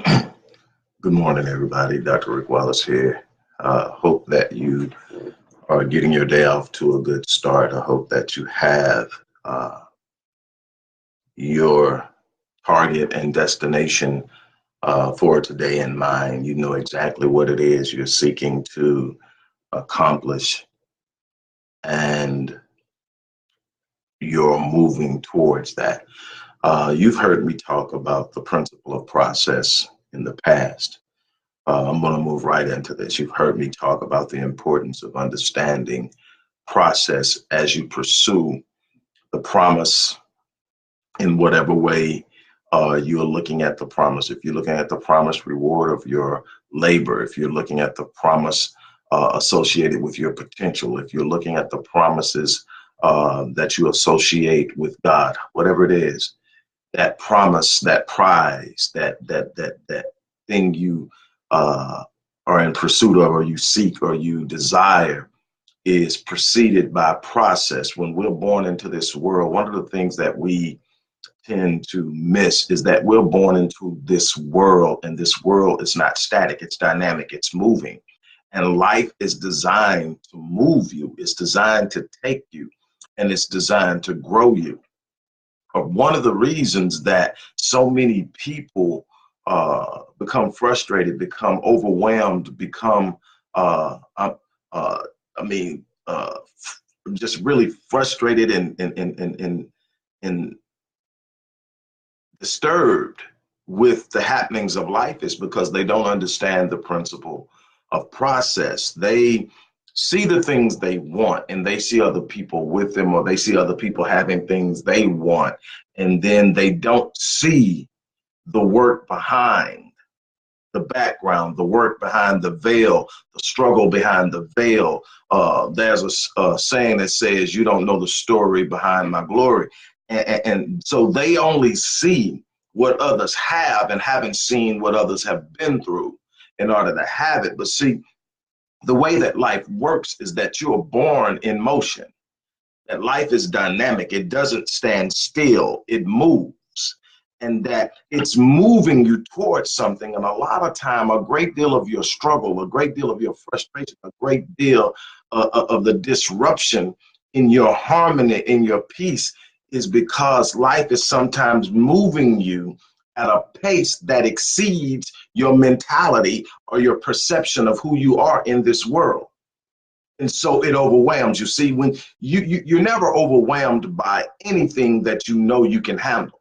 Good morning, everybody. Dr. Rick Wallace here. Hope that you are getting your day off to a good start. I hope that you have uh, your target and destination for today in mind. You know exactly what it is you're seeking to accomplish, and you're moving towards that. You've heard me talk about the principle of process in the past. I'm going to move right into this. You've heard me talk about the importance of understanding process as you pursue the promise in whatever way you're looking at the promise. If you're looking at the promised reward of your labor, if you're looking at the promise associated with your potential, if you're looking at the promises that you associate with God, whatever it is, that promise, that prize, that thing you are in pursuit of, or you seek, or you desire, is preceded by process. When we're born into this world, one of the things that we tend to miss is that we're born into this world, and this world is not static, it's dynamic, it's moving. And life is designed to move you, it's designed to take you, and it's designed to grow you. One of the reasons that so many people become frustrated, become overwhelmed, become, I mean, just really frustrated and disturbed with the happenings of life is because they don't understand the principle of process. They see the things they want, and they see other people with them, or they see other people having things they want, and then they don't see the work behind the background, the work behind the veil, the struggle behind the veil. There's a saying that says, "You don't know the story behind my glory." And so they only see what others have and haven't seen what others have been through in order to have it. But see, the way that life works is that you are born in motion, that life is dynamic. It doesn't stand still, it moves. And that it's moving you towards something. And a lot of time, a great deal of your struggle, a great deal of your frustration, a great deal of the disruption in your harmony, in your peace, is because life is sometimes moving you at a pace that exceeds your mentality or your perception of who you are in this world. And so it overwhelms you. See, when you're never overwhelmed by anything that you know you can handle.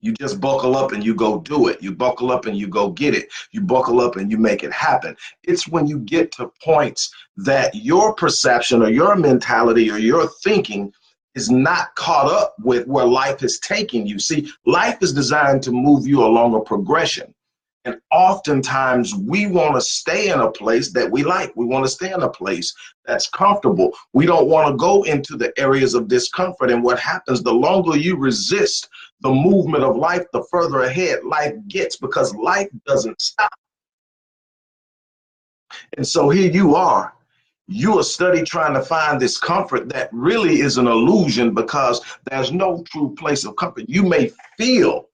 You just buckle up and you go do it. You buckle up and you go get it. You buckle up and you make it happen. It's when you get to points that your perception or your mentality or your thinking is not caught up with where life is taking you. See, life is designed to move you along a progression. And oftentimes we want to stay in a place that we like. We want to stay in a place that's comfortable. We don't want to go into the areas of discomfort. And what happens, the longer you resist the movement of life, the further ahead life gets, because life doesn't stop. And so here you are. You are study trying to find this comfort that really is an illusion, because there's no true place of comfort. You may feel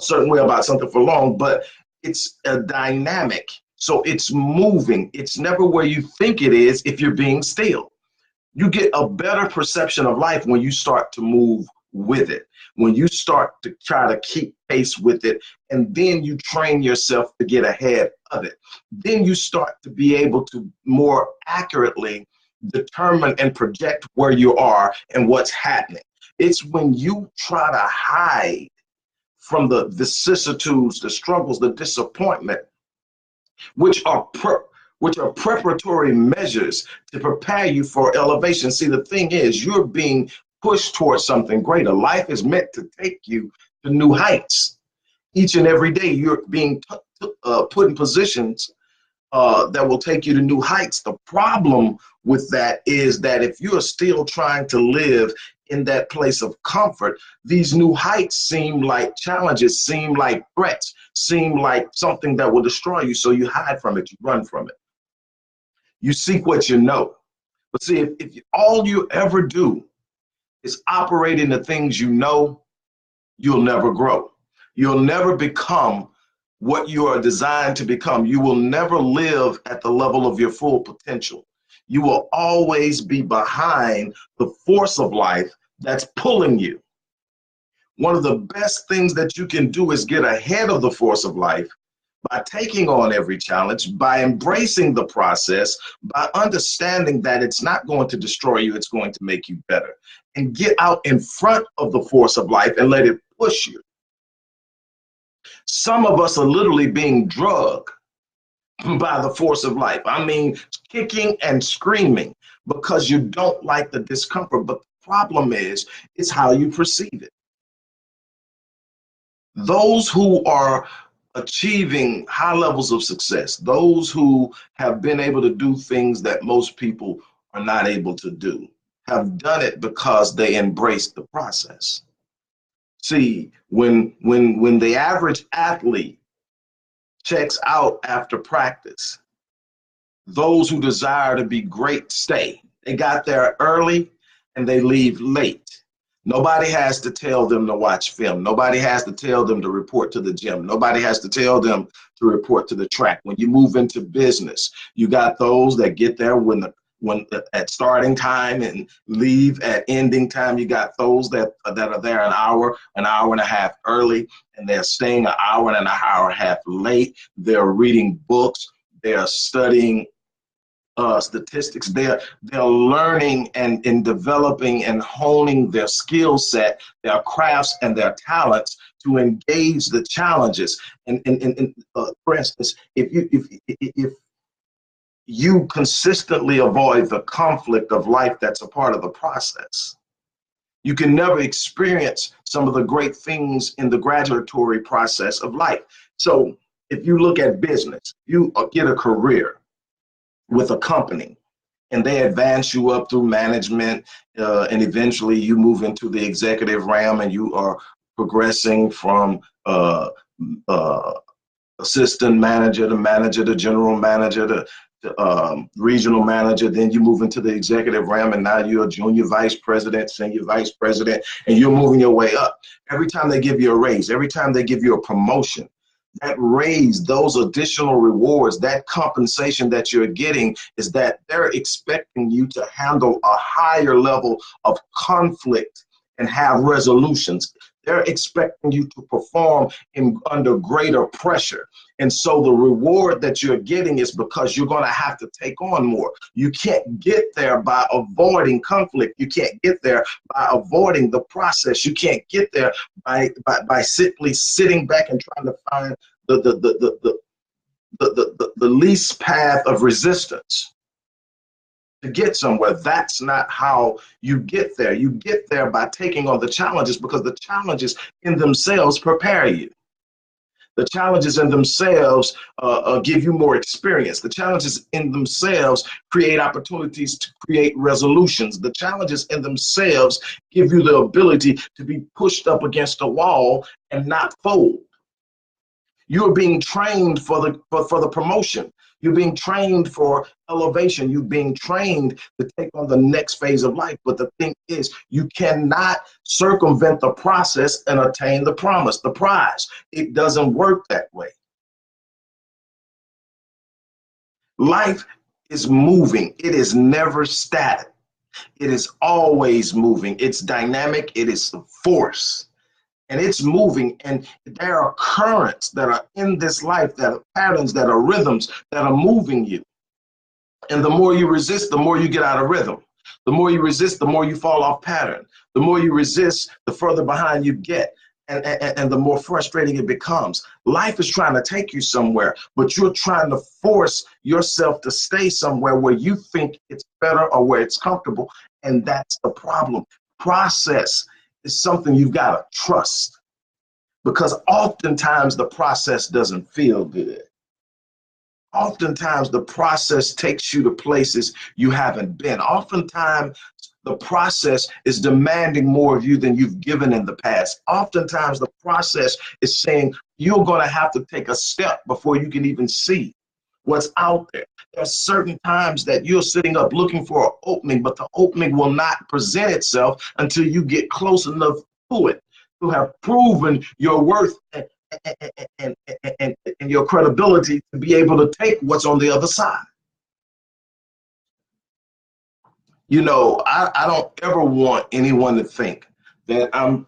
a certain way about something for long, but it's a dynamic. So it's moving. It's never where you think it is if you're being still. You get a better perception of life when you start to move with it, when you start to try to keep pace with it, and then you train yourself to get ahead of it. Then you start to be able to more accurately determine and project where you are and what's happening. It's when you try to hide from the vicissitudes, the struggles, the disappointment, which are preparatory measures to prepare you for elevation. See, the thing is, you're being pushed towards something greater. Life is meant to take you to new heights. Each and every day, you're being put in positions that will take you to new heights. The problem with that is that if you are still trying to live in that place of comfort, these new heights seem like challenges, seem like threats, seem like something that will destroy you. So you hide from it, you run from it. You seek what you know. But see, if all you ever do is operate in the things you know, you'll never grow. You'll never become what you are designed to become. You will never live at the level of your full potential. You will always be behind the force of life that's pulling you. One of the best things that you can do is get ahead of the force of life by taking on every challenge, by embracing the process, by understanding that it's not going to destroy you, it's going to make you better. And get out in front of the force of life and let it push you. Some of us are literally being drugged by the force of life. I mean, kicking and screaming because you don't like the discomfort. But the problem is, it's how you perceive it. Those who are achieving high levels of success, those who have been able to do things that most people are not able to do, have done it because they embrace the process. See, when the average athlete checks out after practice, those who desire to be great stay. They got there early and they leave late. Nobody has to tell them to watch film. Nobody has to tell them to report to the gym. Nobody has to tell them to report to the track. When you move into business, you got those that get there when at starting time and leave at ending time. You got those that are there an hour and a half early, and they're staying an hour and a half late. They're reading books. They're studying statistics. They're learning and in developing and honing their skill set, their crafts, and their talents to engage the challenges. And for instance, if you consistently avoid the conflict of life that's a part of the process, you can never experience some of the great things in the graduatory process of life. So if you look at business, you get a career with a company and they advance you up through management, and eventually you move into the executive realm and you are progressing from assistant manager to manager to general manager to regional manager. Then you move into the executive realm and now you're a junior vice president, senior vice president, and you're moving your way up. Every time they give you a raise, every time they give you a promotion, that raise, those additional rewards, that compensation that you're getting is that they're expecting you to handle a higher level of conflict and have resolutions. They're expecting you to perform under greater pressure. And so the reward that you're getting is because you're going to have to take on more. You can't get there by avoiding conflict. You can't get there by avoiding the process. You can't get there by simply sitting back and trying to find the least path of resistance to get somewhere. That's not how you get there. You get there by taking on the challenges, because the challenges in themselves prepare you. The challenges in themselves give you more experience. The challenges in themselves create opportunities to create resolutions. The challenges in themselves give you the ability to be pushed up against a wall and not fold. You're being trained for the promotion. You're being trained for elevation. You're being trained to take on the next phase of life. But the thing is, you cannot circumvent the process and attain the promise, the prize. It doesn't work that way. Life is moving. It is never static. It is always moving. It's dynamic. It is the force. And it's moving, and there are currents that are in this life, that are patterns, that are rhythms that are moving you. And the more you resist, the more you get out of rhythm. The more you resist, the more you fall off pattern. The more you resist, the further behind you get, and the more frustrating it becomes. Life is trying to take you somewhere, but you're trying to force yourself to stay somewhere where you think it's better or where it's comfortable, and that's the problem. Process is something you've got to trust, because oftentimes the process doesn't feel good. Oftentimes the process takes you to places you haven't been. Oftentimes the process is demanding more of you than you've given in the past. Oftentimes the process is saying you're going to have to take a step before you can even see what's out there. There's certain times that you're sitting up looking for an opening, but the opening will not present itself until you get close enough to it. to have proven your worth and, and your credibility to be able to take what's on the other side. You know, I don't ever want anyone to think that I'm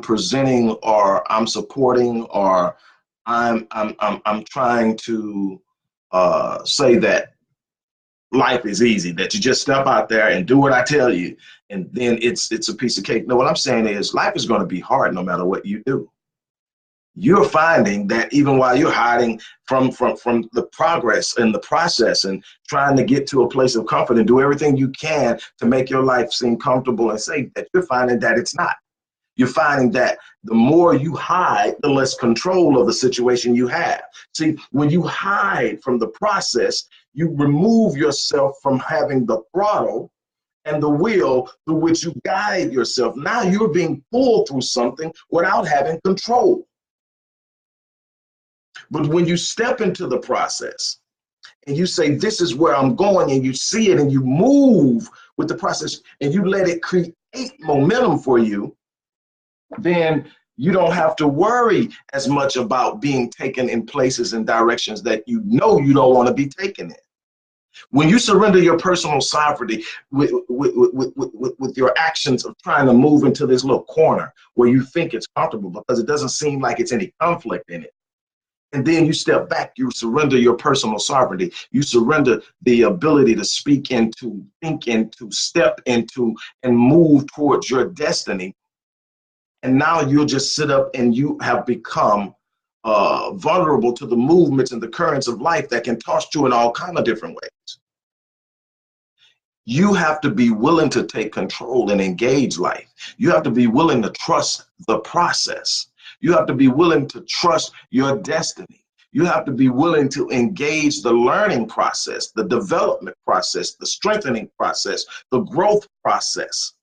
presenting or I'm supporting or I'm trying to say that life is easy, that you just step out there and do what I tell you, and then it's a piece of cake. No, what I'm saying is life is going to be hard no matter what you do. You're finding that even while you're hiding from the progress and the process and trying to get to a place of comfort and do everything you can to make your life seem comfortable and safe, that you're finding that it's not. You're finding that the more you hide, the less control of the situation you have. See, when you hide from the process, you remove yourself from having the throttle and the wheel through which you guide yourself. Now you're being pulled through something without having control. But when you step into the process and you say, this is where I'm going, and you see it and you move with the process and you let it create momentum for you, then you don't have to worry as much about being taken in places and directions that you know you don't want to be taken in. When you surrender your personal sovereignty with your actions of trying to move into this little corner where you think it's comfortable because it doesn't seem like it's any conflict in it. And then you step back, you surrender your personal sovereignty. You surrender the ability to speak into, think into, step into, and move towards your destiny. And now you'll just sit up and you have become vulnerable to the movements and the currents of life that can toss you in all kinds of different ways. You have to be willing to take control and engage life. You have to be willing to trust the process. You have to be willing to trust your destiny. You have to be willing to engage the learning process, the development process, the strengthening process, the growth process.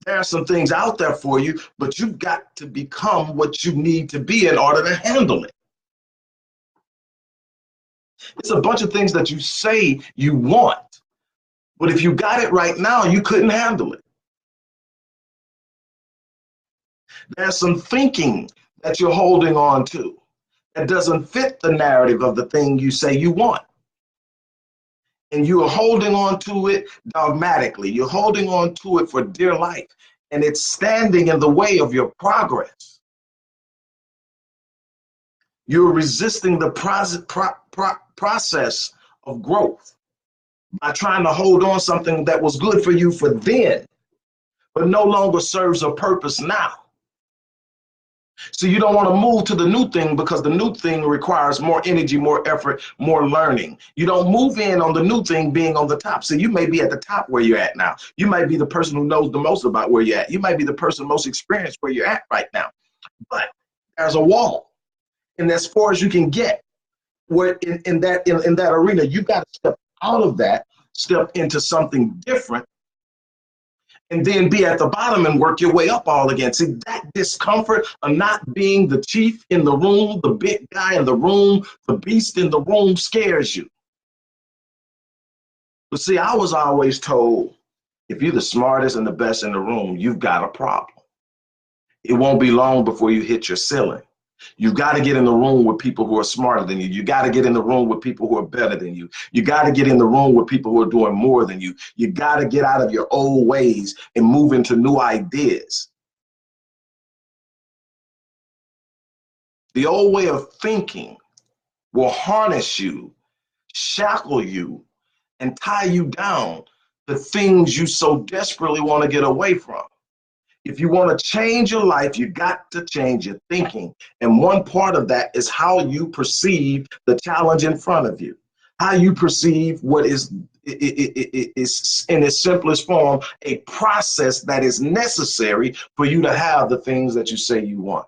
There are some things out there for you, but you've got to become what you need to be in order to handle it. It's a bunch of things that you say you want, but if you got it right now, you couldn't handle it. There's some thinking that you're holding on to that doesn't fit the narrative of the thing you say you want. And you are holding on to it dogmatically. You're holding on to it for dear life, and it's standing in the way of your progress. You're resisting the process of growth by trying to hold on something that was good for you for then, but no longer serves a purpose now. So you don't want to move to the new thing because the new thing requires more energy, more effort, more learning. You don't move in on the new thing being on the top. So you may be at the top where you're at now. You might be the person who knows the most about where you're at. You might be the person most experienced where you're at right now. But there's a wall. And as far as you can get, where in that arena, you've got to step out of that, step into something different, and then be at the bottom and work your way up all again. See, that discomfort of not being the chief in the room, the big guy in the room, the beast in the room scares you. But see, I was always told, if you're the smartest and the best in the room, you've got a problem. It won't be long before you hit your ceiling. You've got to get in the room with people who are smarter than you. You got to get in the room with people who are better than you. You got to get in the room with people who are doing more than you. You got to get out of your old ways and move into new ideas. The old way of thinking will harness you, shackle you, and tie you down to things you so desperately want to get away from. If you want to change your life, you got to change your thinking. And one part of that is how you perceive the challenge in front of you, how you perceive what is in its simplest form, a process that is necessary for you to have the things that you say you want.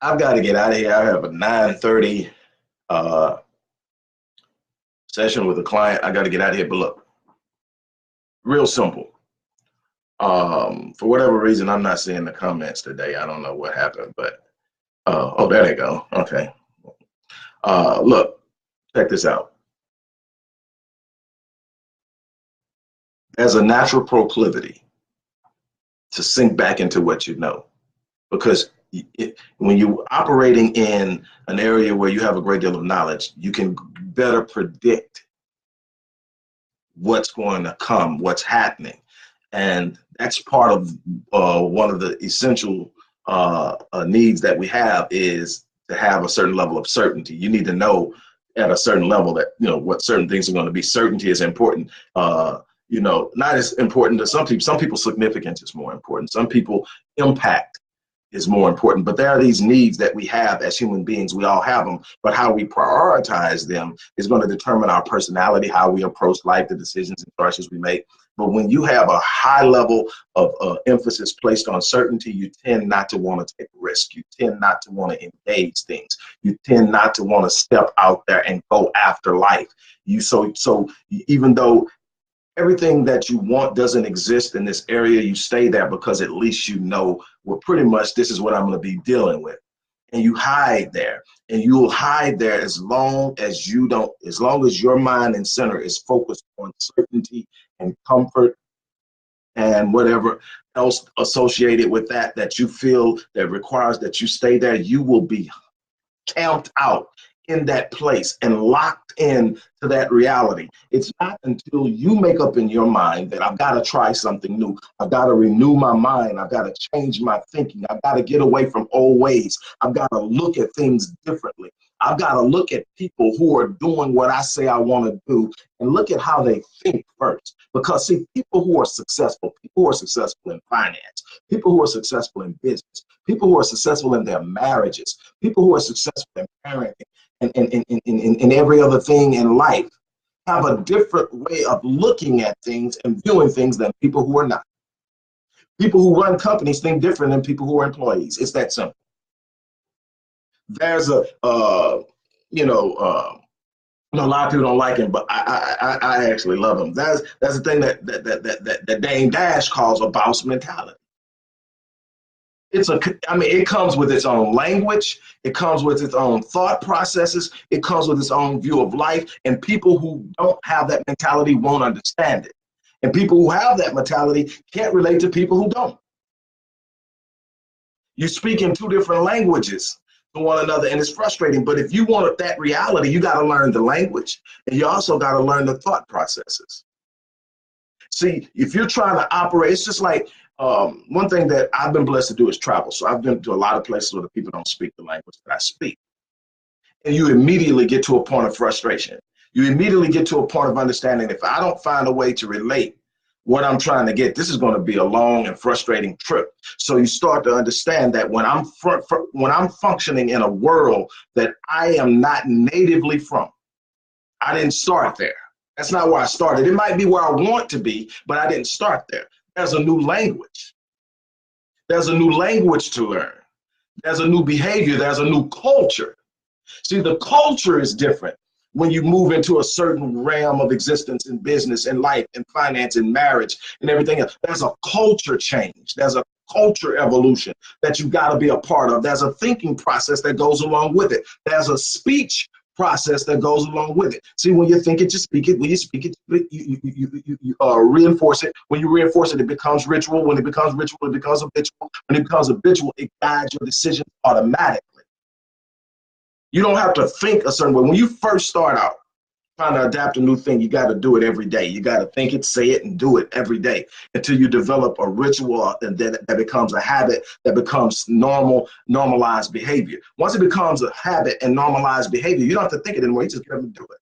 I've got to get out of here. I have a 9:30 session with a client. I got to get out of here. But look, real simple. For whatever reason, I'm not seeing the comments today. I don't know what happened, but oh, there they go. Okay. Look, check this out. There's a natural proclivity to sink back into what you know, because when you're operating in an area where you have a great deal of knowledge, you can better predict what's going to come, what's happening. And that's part of one of the essential needs that we have, is to have a certain level of certainty. You need to know at a certain level that, you know, what certain things are going to be. Certainty is important. You know, not as important to some people. Some people, significance is more important. Some people, impact is more important. But there are these needs that we have as human beings. We all have them, but how we prioritize them is going to determine our personality, how we approach life, the decisions and choices we make. But when you have a high level of emphasis placed on certainty, you tend not to want to take risk. You tend not to want to engage things. You tend not to want to step out there and go after life. So even though everything that you want doesn't exist in this area, you stay there because at least you know, well, pretty much this is what I'm going to be dealing with. And you hide there, and you will hide there as long as you don't, as long as your mind and center is focused on certainty and comfort and whatever else associated with that, that you feel that requires that you stay there, you will be camped out in that place and locked in to that reality. It's not until you make up in your mind that I've got to try something new. I've got to renew my mind. I've got to change my thinking. I've got to get away from old ways. I've got to look at things differently. I've got to look at people who are doing what I say I want to do and look at how they think first. Because see, people who are successful in finance, people who are successful in business, people who are successful in their marriages, people who are successful in parenting, and every other thing in life, have a different way of looking at things and viewing things than people who are not. People who run companies think different than people who are employees. It's that simple. There's a, you know, a lot of people don't like him, but I actually love him. That's the thing that Dame Dash calls a boss mentality. It comes with its own language. It comes with its own thought processes. It comes with its own view of life. And people who don't have that mentality won't understand it. And people who have that mentality can't relate to people who don't. You speak in two different languages to one another, and it's frustrating. But if you want that reality, you got to learn the language, and you also got to learn the thought processes. See, if you're trying to operate, it's just like, one thing that I've been blessed to do is travel. So I've been to a lot of places where the people don't speak the language that I speak. And you immediately get to a point of frustration. You immediately get to a point of understanding, if I don't find a way to relate what I'm trying to get, this is going to be a long and frustrating trip. So you start to understand that when I'm functioning in a world that I am not natively from, I didn't start there. That's not where I started. It might be where I want to be, but I didn't start there. There's a new language. There's a new language to learn. There's a new behavior. There's a new culture. See, the culture is different when you move into a certain realm of existence in business and life and finance and marriage and everything else. There's a culture change. There's a culture evolution that you got to be a part of. There's a thinking process that goes along with it. There's a speech process that goes along with it. See, when you think it, you speak it. When you speak it, you reinforce it. When you reinforce it, it becomes ritual. When it becomes ritual, it becomes habitual. When it becomes habitual, it guides your decisions automatically. You don't have to think a certain way. When you first start out trying to adapt a new thing, you got to do it every day. You got to think it, say it, and do it every day until you develop a ritual, and then that becomes a habit, that becomes normalized behavior. Once it becomes a habit and normalized behavior, you don't have to think it anymore. You just get up and do it.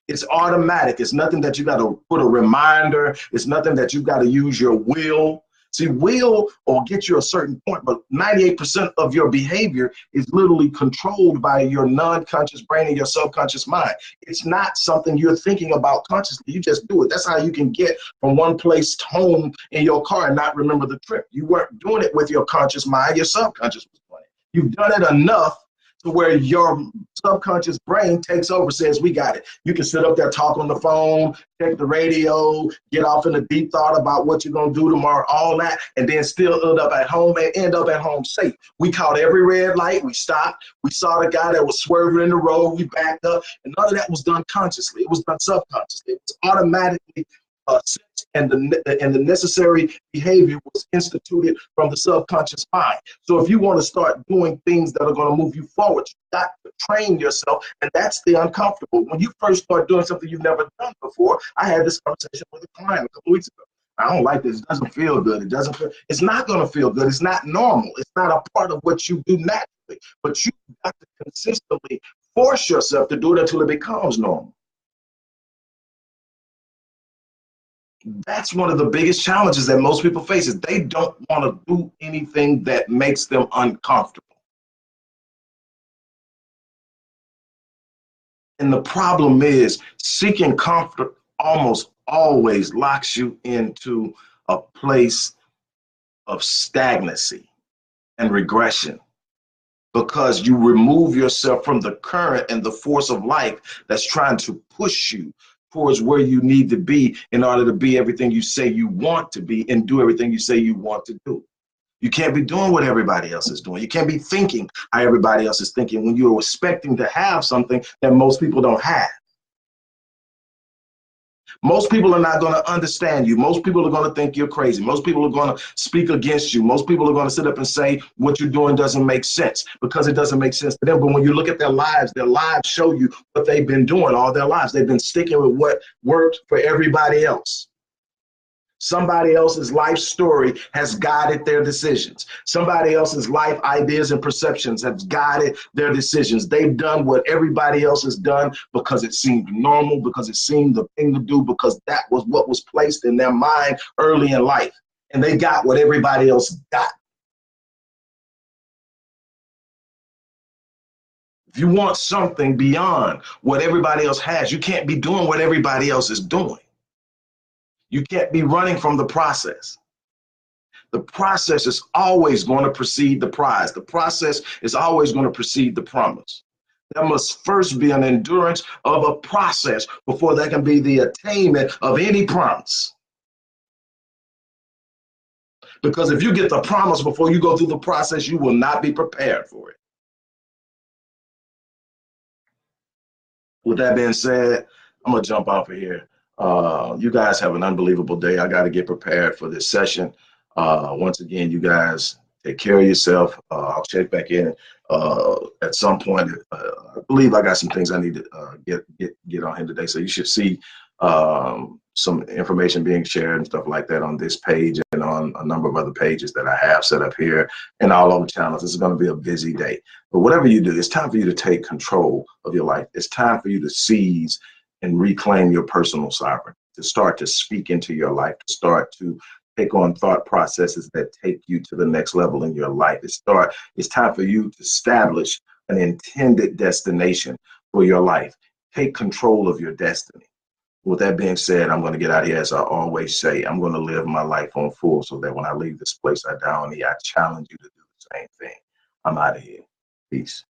It's automatic. It's nothing that you got to put a reminder. It's nothing that you got to use your will. See, will will get you a certain point, but 98% of your behavior is literally controlled by your non-conscious brain and your subconscious mind. It's not something you're thinking about consciously. You just do it. That's how you can get from one place home in your car and not remember the trip. You weren't doing it with your conscious mind. Your subconscious was doing it. You've done it enough to where your subconscious brain takes over, says, we got it. You can sit up there, talk on the phone, check the radio, get off in a deep thought about what you're going to do tomorrow, all that, and then still end up at home and end up at home safe. We caught every red light. We stopped. We saw the guy that was swerving in the road. We backed up. And none of that was done consciously. It was done subconsciously. It was automatically and the necessary behavior was instituted from the subconscious mind. So if you want to start doing things that are going to move you forward, you got to train yourself, and that's the uncomfortable. When you first start doing something you've never done before, I had this conversation with a client a couple weeks ago. I don't like this. It doesn't feel good. It's not going to feel good. It's not normal. It's not a part of what you do naturally. But you've got to consistently force yourself to do it until it becomes normal. That's one of the biggest challenges that most people face, is they don't want to do anything that makes them uncomfortable. And the problem is, seeking comfort almost always locks you into a place of stagnancy and regression, because you remove yourself from the current and the force of life that's trying to push you towards where you need to be in order to be everything you say you want to be and do everything you say you want to do. You can't be doing what everybody else is doing. You can't be thinking how everybody else is thinking when you're expecting to have something that most people don't have. Most people are not going to understand you. Most people are going to think you're crazy. Most people are going to speak against you. Most people are going to sit up and say what you're doing doesn't make sense, because it doesn't make sense to them. But when you look at their lives show you what they've been doing all their lives. They've been sticking with what worked for everybody else. Somebody else's life story has guided their decisions. Somebody else's life ideas and perceptions have guided their decisions. They've done what everybody else has done because it seemed normal, because it seemed the thing to do, because that was what was placed in their mind early in life. And they got what everybody else got. If you want something beyond what everybody else has, you can't be doing what everybody else is doing. You can't be running from the process. The process is always going to precede the prize. The process is always going to precede the promise. There must first be an endurance of a process before there can be the attainment of any promise. Because if you get the promise before you go through the process, you will not be prepared for it. With that being said, I'm going to jump off of here. You guys have an unbelievable day. I got to get prepared for this session. Once again, you guys take care of yourself. I'll check back in at some point. I believe I got some things I need to get on here today. So you should see some information being shared and stuff like that on this page and on a number of other pages that I have set up here and all over channels. This is going to be a busy day. But whatever you do, it's time for you to take control of your life. It's time for you to seize and reclaim your personal sovereignty, to start to speak into your life, to start to take on thought processes that take you to the next level in your life. It's time for you to establish an intended destination for your life. Take control of your destiny. With that being said, I'm going to get out of here. As I always say, I'm going to live my life on full so that when I leave this place, I challenge you to do the same thing. I'm out of here. Peace.